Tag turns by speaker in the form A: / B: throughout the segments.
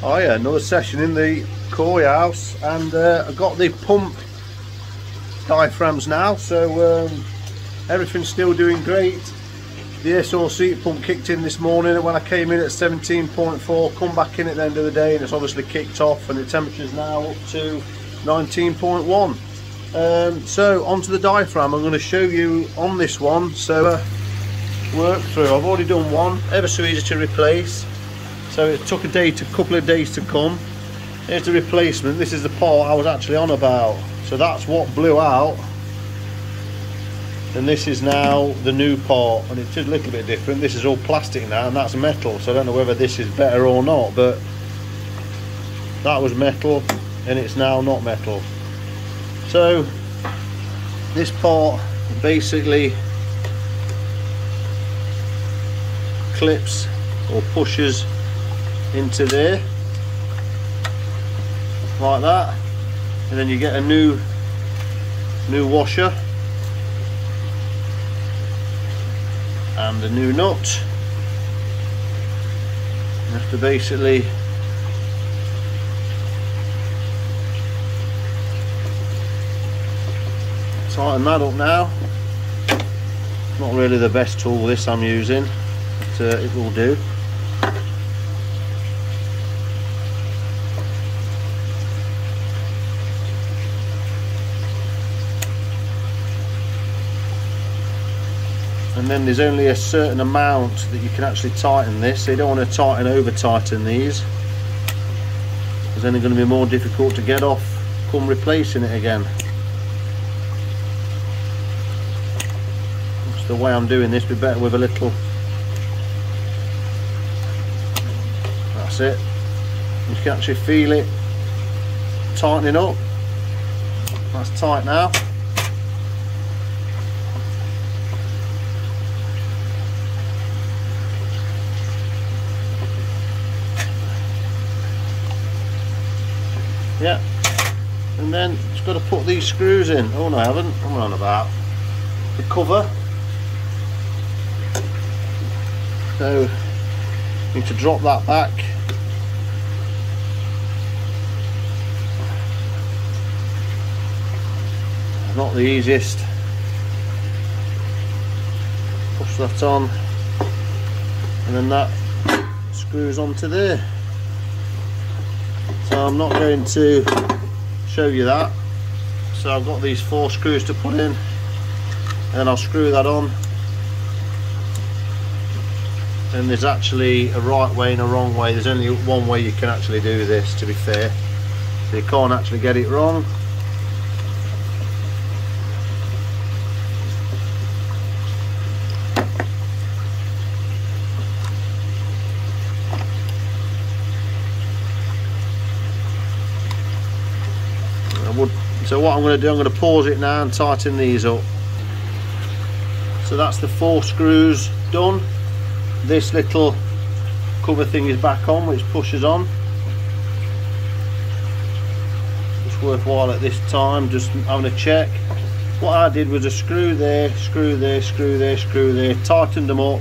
A: Oh yeah, another session in the koi house, and I got the pump diaphragms now, so everything's still doing great. The SO seat pump kicked in this morning when I came in at 17.4, come back in at the end of the day, and it's obviously kicked off, and the temperature's now up to 19.1. So onto the diaphragm. I'm going to show you on this one, so work through. I've already done one, ever so easy to replace. So it took a couple of days to come. Here's the replacement. This is the part I was actually on about. So that's what blew out. And this is now the new part, and it's a little bit different. This is all plastic now, and that's metal. So I don't know whether this is better or not, but that was metal, and it's now not metal. So this part basically clips or pushes into there like that, and then you get a new washer and a new nut. You have to basically tighten that up now. Not really the best tool this I'm using, but it will do. And then there's only a certain amount that you can actually tighten this, so you don't want to over tighten these. It's only going to be more difficult to get off come replacing it again. That's the way I'm doing this, be better with a little. That's it. You can actually feel it tightening up. That's tight now. Yeah, and then just got to put these screws in. Oh no, I haven't. I'm on about the cover. So need to drop that back. Not the easiest. Push that on, and then that screws onto there. So I'm not going to show you that. So I've got these 4 screws to put in, and I'll screw that on. And there's actually a right way and a wrong way. There's only one way you can actually do this, to be fair. So you can't actually get it wrong. So what I'm going to do, I'm going to pause it now and tighten these up. So that's the 4 screws done. This little cover thing is back on, which pushes on. It's worthwhile at this time just having a check. What I did was a screw there, screw there, screw there, screw there, tightened them up,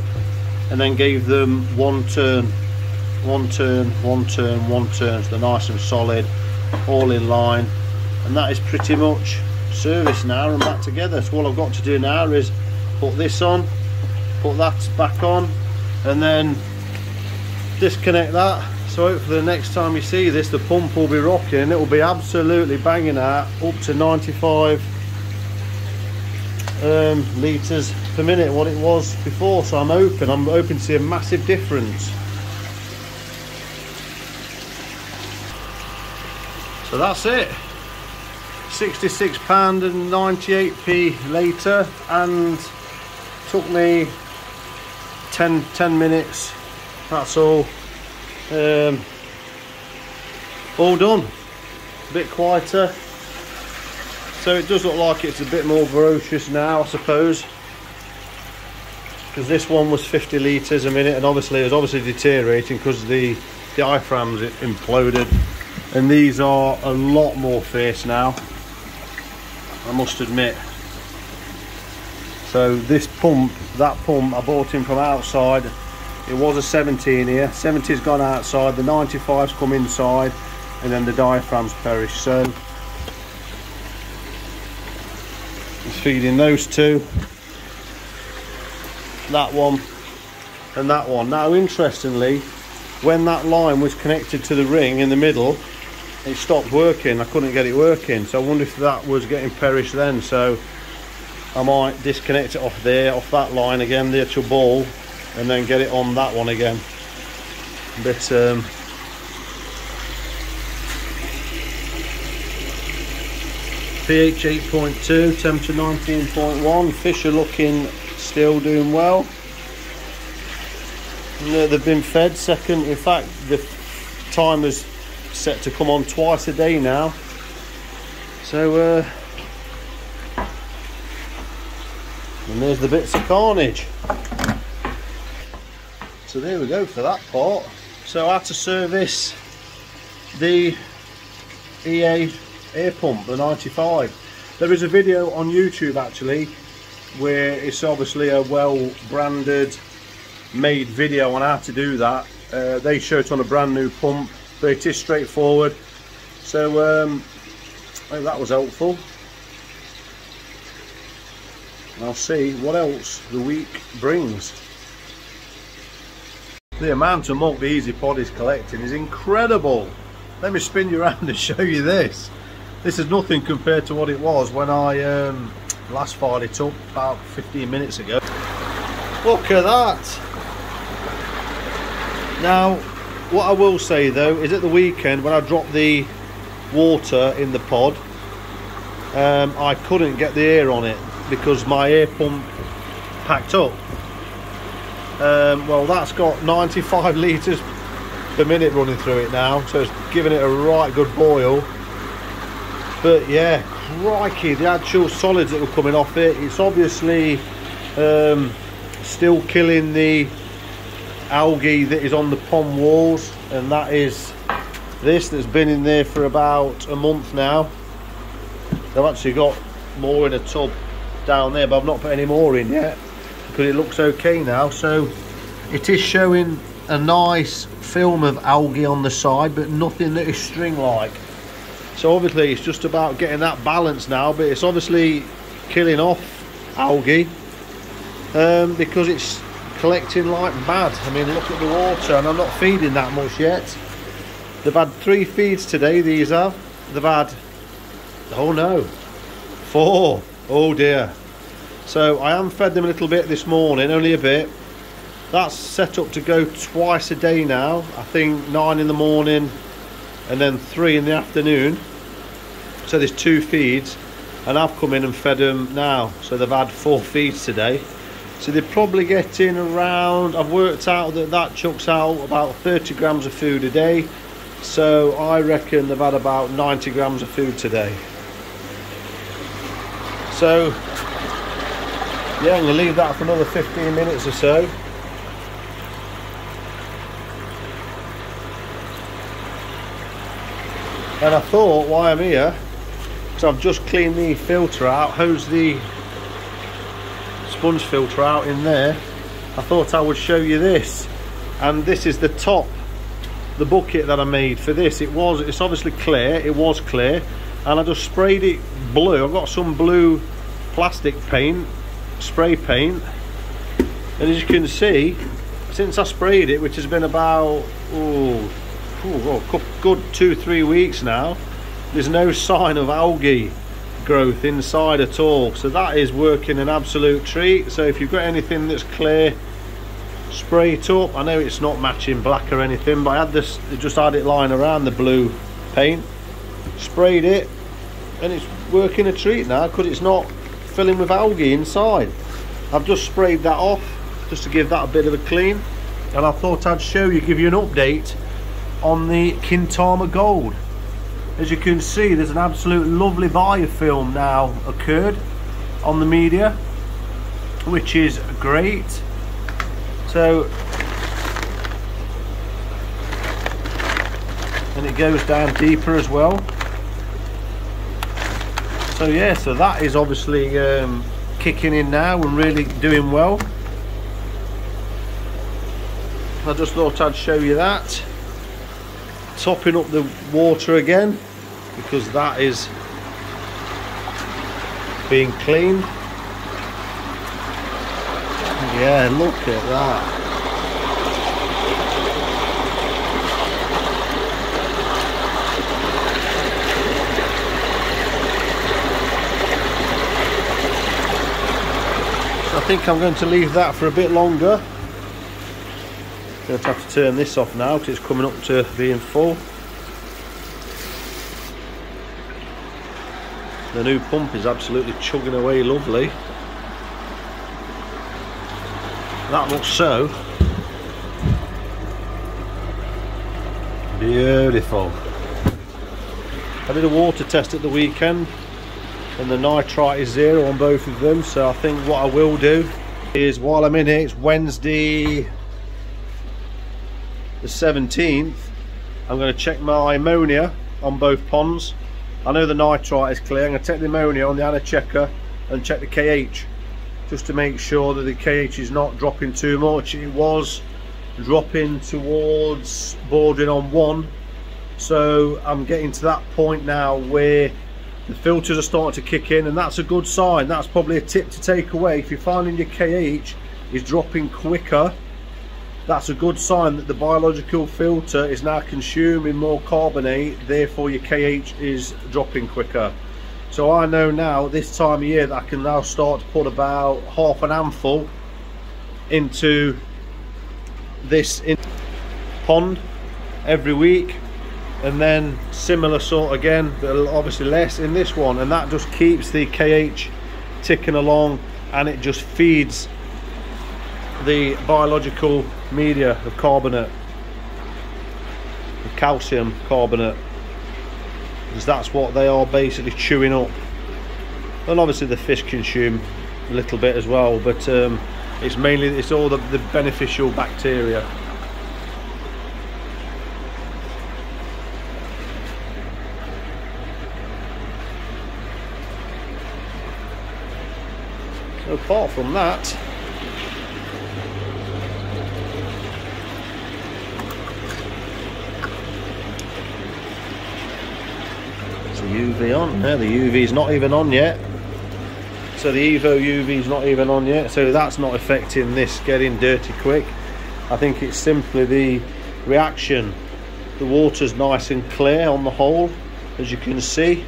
A: and then gave them one turn, one turn, one turn, one turn, so they're nice and solid, all in line. And that is pretty much service now and back together. So all I've got to do now is put this on, put that back on, and then disconnect that. So hopefully the next time you see this, the pump will be rocking. It will be absolutely banging out up to 95 litres per minute, what it was before. So I'm hoping to see a massive difference. So that's it. £66.98 later, and took me 10 minutes. That's all. All done. A bit quieter. So it does look like it's a bit more ferocious now, I suppose, because this one was 50 litres a minute, and obviously it was deteriorating because the diaphragms imploded, and these are a lot more fierce now, I must admit. So this pump, that pump I bought in from outside, It was a 70 in here. 70's gone outside, the 95's come inside, and then the diaphragms perished. So it's feeding those two, that one and that one. Now interestingly, when that line was connected to the ring in the middle, it stopped working. I couldn't get it working, so I wonder if that was getting perished then. So I might disconnect it off there, off that line again, the actual ball, and then get it on that one again. But pH 8.2, temperature 19.1. Fish are looking still doing well. They've been fed second. In fact, the timer's set to come on twice a day now. So and there's the bits of carnage. So there we go for that part. So how to service the EA air pump, the 95. There is a video on YouTube actually where it's obviously a well branded made video on how to do that. They show it on a brand new pump, but it is straightforward. So I hope that was helpful. And I'll see what else the week brings. The amount of muck the Eazypod is collecting is incredible. Let me spin you around and show you this. This is nothing compared to what it was when I last fired it up about 15 minutes ago. Look at that. Now, what I will say though is at the weekend when I dropped the water in the pod, I couldn't get the air on it because my air pump packed up. Well, that's got 95 litres per minute running through it now, so it's giving it a right good boil. But yeah, crikey, the actual solids that were coming off it, it's obviously still killing the algae that is on the pond walls, and that is this that's been in there for about a month now. I've actually got more in a tub down there, but I've not put any more in yet because it looks okay now. So it is showing a nice film of algae on the side, but nothing that is string like. So obviously it's just about getting that balance now, but it's obviously killing off algae because it's collecting like mad. I mean, look at the water, and I'm not feeding that much yet. They've had 3 feeds today, these have. They've had, oh no, 4. Oh dear. So I am fed them a little bit this morning, only a bit. That's set up to go twice a day now. I think 9 in the morning and then 3 in the afternoon. So there's 2 feeds, and I've come in and fed them now. So they've had 4 feeds today. So they're probably getting around, I've worked out that that chucks out about 30 grams of food a day. So I reckon they've had about 90 grams of food today. So yeah, I'm going to leave that for another 15 minutes or so. And I thought, while I'm here, because I've just cleaned the filter out, hosed the sponge filter out in there, I thought I would show you this. And this is the top, the bucket that I made for this. It's obviously clear, it was clear, and I just sprayed it blue. I've got some blue plastic paint, spray paint, and as you can see, since I sprayed it, which has been about good 2-3 weeks now, there's no sign of algae growth inside at all. So that is working an absolute treat. So if you've got anything that's clear, spray it up. I know it's not matching black or anything, but I had this, just had it lying around, the blue paint, sprayed it, and it's working a treat now because it's not filling with algae inside. I've just sprayed that off just to give that a bit of a clean, and I thought I'd show you, give you an update on the Kintama Gold. As you can see, there's an absolute lovely biofilm now occurred on the media, which is great. So, and it goes down deeper as well. So yeah, so that is obviously kicking in now and really doing well. I just thought I'd show you that. Topping up the water again, because that is being cleaned. Yeah, look at that. I think I'm going to leave that for a bit longer. Going to have to turn this off now because it's coming up to being full. The new pump is absolutely chugging away lovely. That looks so beautiful. I did a water test at the weekend and the nitrite is 0 on both of them, so I think what I will do is, while I'm in here, it's Wednesday the 17th, I'm going to check my ammonia on both ponds. I know the nitrite is clear. I'm going to take the ammonia on the ANA checker and check the KH, just to make sure that the KH is not dropping too much. It was dropping towards bordering on 1, so I'm getting to that point now where the filters are starting to kick in, and that's a good sign. That's probably a tip to take away. If you're finding your KH is dropping quicker, that's a good sign that the biological filter is now consuming more carbonate, therefore your KH is dropping quicker. So I know now this time of year that I can now start to put about half an handful into this pond every week, and then similar sort again, but obviously less in this one, and that just keeps the KH ticking along, and it just feeds the biological media of carbonate, the calcium carbonate, because that's what they are basically chewing up. And obviously the fish consume a little bit as well, but it's all the beneficial bacteria. So apart from that, is the UV on? No, the UV is not even on yet. So the Evo UV is not even on yet, so that's not affecting this getting dirty quick. I think it's simply the reaction. The water's nice and clear on the whole, as you can see,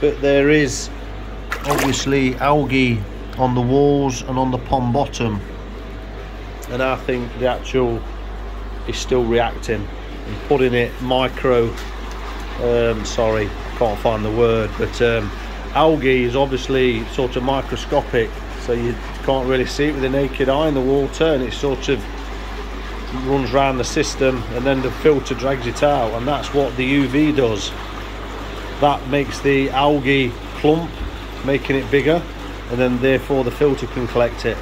A: but there is obviously algae on the walls and on the pond bottom, and I think the actual is still reacting and putting it micro, sorry, I can't find the word, but algae is obviously sort of microscopic, so you can't really see it with the naked eye in the water, and it sort of runs around the system, and then the filter drags it out, and that's what the UV does. That makes the algae clump, making it bigger, and then therefore the filter can collect it.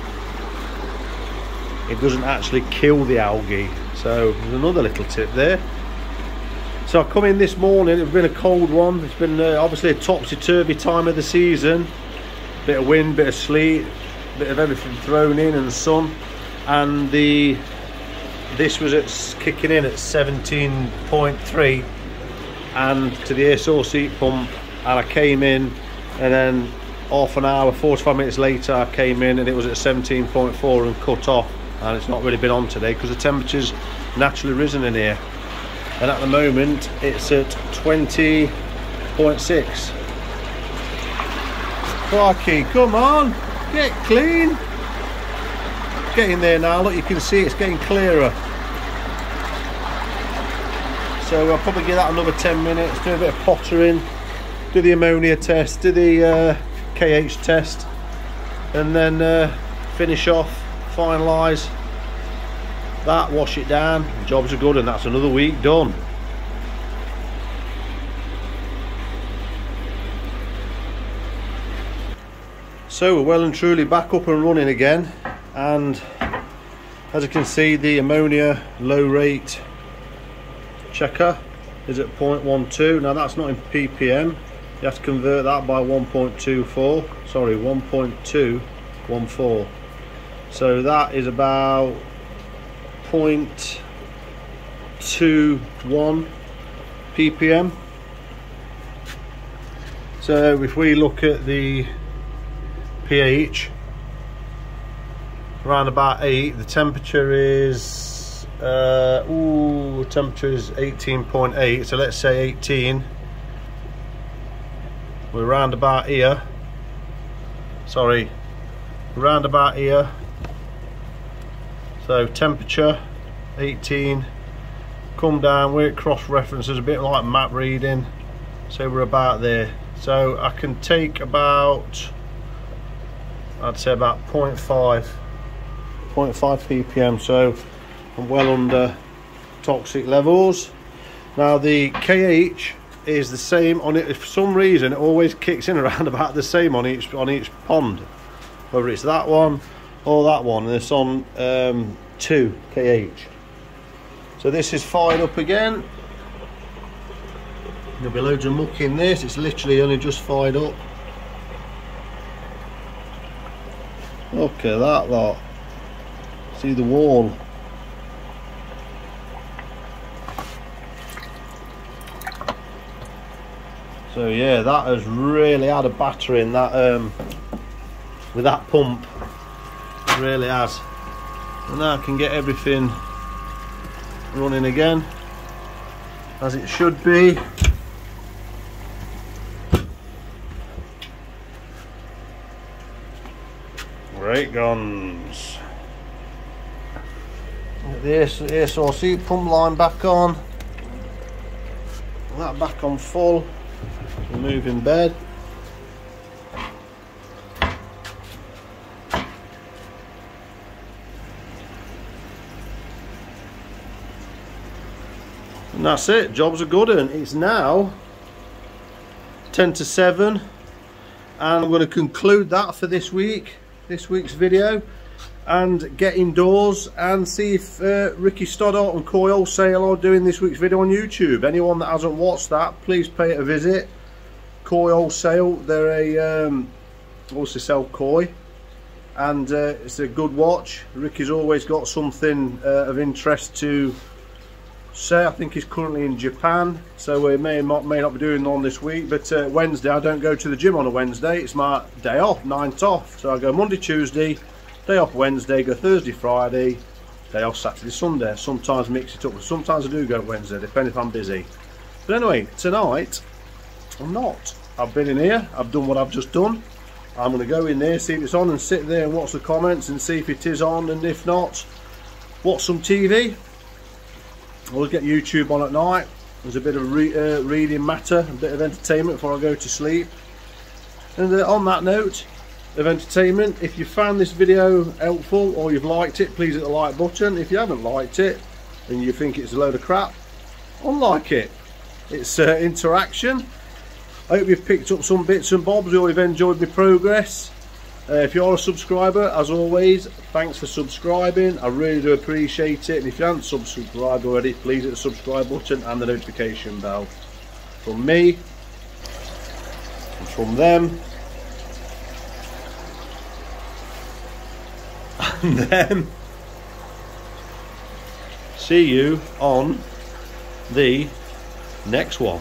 A: It doesn't actually kill the algae. So there's another little tip there. So I come in this morning, it's been a cold one, it's been obviously a topsy-turvy time of the season, bit of wind, bit of sleet, bit of everything thrown in, and sun, and this was kicking in at 17.3 and to the air source heat pump, and I came in, and then half an hour, 45 minutes later I came in and it was at 17.4 and cut off, and it's not really been on today because the temperature's naturally risen in here, and at the moment it's at 20.6. Crikey, come on, get clean. Getting there now, look, you can see it's getting clearer. So I'll probably give that another 10 minutes, do a bit of pottering, do the ammonia test, do the KH test, and then finish off, finalise that, wash it down. The jobs are good, and that's another week done. So we're well and truly back up and running again, and as you can see, the ammonia low rate checker is at 0.12. Now that's not in ppm, you have to convert that by 1.24, sorry, 1.214. So that is about 0.21 ppm. So if we look at the pH, around about 8, the temperature is temperature is 18.8, so let's say 18. We're round about here, sorry, round about here. So temperature 18, come down, we're at cross references, a bit like map reading, so we're about there. So I can take about, I'd say about 0.5 ppm, so I'm well under toxic levels. Now the KH is the same on it. For some reason it always kicks in around about the same on each pond, whether it's that one or that one, and it's on 2 KH. So this is fired up again. There'll be loads of muck in this, it's literally only just fired up. Look at that lot. See the wall. So yeah, that has really had a battering, that with that pump. It really has. And now I can get everything running again as it should be. Great guns. Get the air source heat pump line back on. That back on full. Moving bed. And that's it, job's a good one. It's now 10 to 7 and I'm going to conclude that for this week's video, and get indoors and see if Ricky Stoddart and Koi Wholesale are doing this week's video on YouTube. Anyone that hasn't watched that, please pay it a visit. Koi Wholesale, they're a also sell koi, and it's a good watch. Ricky's always got something of interest to say. I think he's currently in Japan, so we may not be doing on this week, but Wednesday, I don't go to the gym on a Wednesday, it's my day off, night off. So I go Monday, Tuesday, day off Wednesday, go Thursday, Friday, day off Saturday, Sunday. Sometimes mix it up, but sometimes I do go Wednesday, depending if I'm busy. But anyway, tonight I'm not. I've been in here, I've done what I've just done. I'm going to go in there, see if it's on, and sit there and watch the comments and see if it is on, and if not, watch some TV. We'll get YouTube on at night. There's a bit of reading matter, a bit of entertainment before I go to sleep. And on that note of entertainment, if you found this video helpful or you've liked it, please hit the like button. If you haven't liked it and you think it's a load of crap, unlike it. It's interaction. I hope you've picked up some bits and bobs or you've enjoyed my progress. If you're a subscriber, as always, thanks for subscribing. I really do appreciate it. And if you haven't subscribed already, please hit the subscribe button and the notification bell. From me and from them and them, see you on the next one.